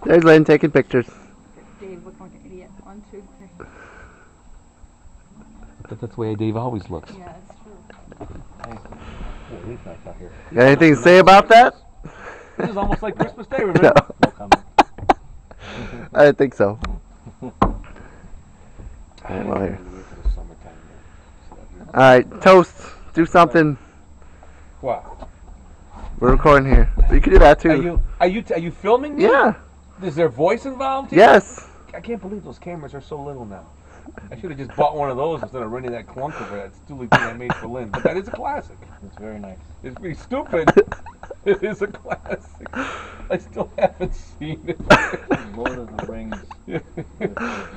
There's Lynn taking pictures. Dave looking like an idiot. 1, 2, 3. But that's the way Dave always looks. Yeah, that's true. It is nice out here. Got anything to say about that? This is almost like Christmas Day, remember? No comment. I didn't think so. Alright, well here. Alright, toast. Do something. What? We're recording here. You can do that too. Are you filming me? Yeah. Is there voice involved here? Yes. I can't believe those cameras are so little now. I should have just bought one of those instead of renting that clunker for that stupid thing I made for Lynn. But that is a classic. It's very nice. It's pretty stupid. It is a classic. I still haven't seen it. Lord of the Rings. Yeah.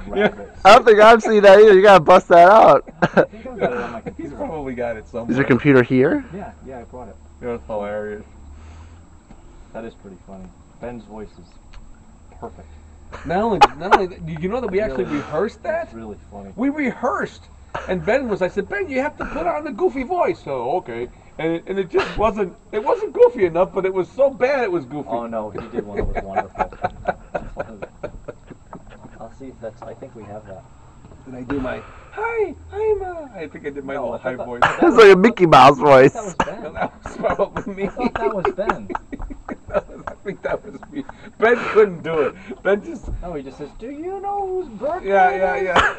Rabbits. I don't think I've seen that either. You gotta bust that out. I think I've got it on my He's computer. probably got it somewhere. Is your computer here? Yeah, I brought it. That's hilarious. That is pretty funny. Ben's voice is perfect. Not only you know that we actually rehearsed that? It's really funny. We rehearsed, and I said, Ben, you have to put on the goofy voice. So okay, and it just wasn't goofy enough, but it was so bad it was goofy. Oh no, he did one that was wonderful. I'll see if that's. I think we have that. Did I do my hi? I think I did my little high voice. It's like a Mickey Mouse voice. That was Ben. No, that was probably me. I thought that was Ben. I think that was me. Ben couldn't do it. Ben just. No, he just says, "Do you know whose birthday?" Yeah.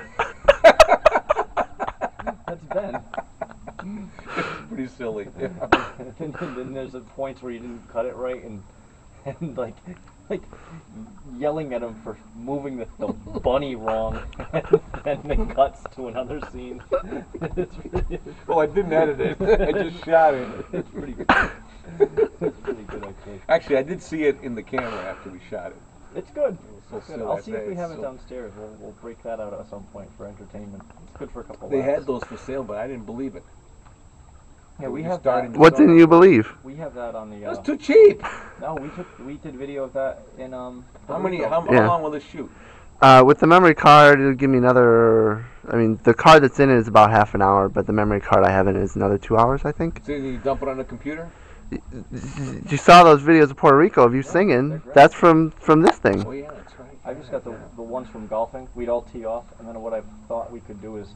That's Ben. It's pretty silly. Yeah. And then there's the points where you didn't cut it right, and like yelling at him for moving the bunny wrong, and then it cuts to another scene. It's really, Well, I didn't edit it. I just shot it. it's pretty good. It's pretty good, actually. Actually, I did see it in the camera after we shot it. It's good. It was so It's good. silly. I'll see if we It's have it so- downstairs. We'll break that out at some point for entertainment. It's good for a couple. They laughs. had those for sale, but I didn't believe it. Yeah, we you have started- that. What didn't you believe? We have that on the. That's too cheap. No, we did video of that in How Puerto many? Rico. How Yeah. long will this shoot? With the memory card, it'll give me another. I mean, the card that's in it is about half an hour, but the memory card I have in it is another 2 hours, I think. So you dump it on the computer? You saw those videos of Puerto Rico of you singing. they're great. That's from this thing. Oh yeah, that's right. I just got the ones from golfing. We'd all tee off, and then what I thought we could do is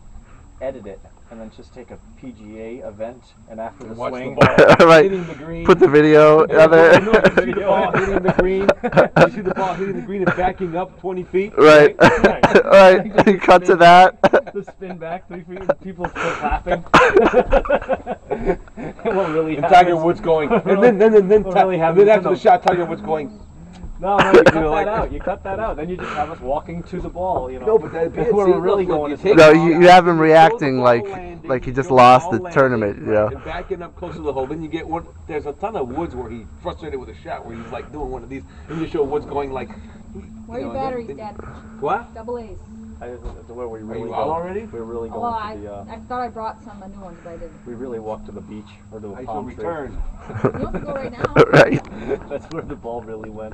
edit it, and then just take a PGA event, and after the Watch swing, the ball Right. hitting the green. Put the video You know, there. you see the ball hitting the green. You see the ball hitting the green and backing up 20 feet. Right. Right. Right. You cut to that. the spin back 3 feet, and people still clapping. What really And happens? Tiger Woods going, and then What really happens after to the them? shot, Tiger Woods going. No, you cut know, that like- out. You cut that out. Then you just have us walking to the ball. You know. No, but that'd be it. Where See, we're really look, going you is take No, the ball you out, have him throw the reacting ball like landing, he just throw lost ball the landing, tournament, you know. And backing up close to the hole. Then you get one. There's a ton of Woods where he's frustrated with a shot where he's like doing one of these, and you show Woods going like. Where are you your know, batteries, then- Dad? What? Double A's. Where we really you go. out already? We're really going Although to the. I thought I brought some new ones, but I didn't. We really walk to the beach or to a I shall palm tree. return. You don't have to go right now. Right. That's where the ball really went.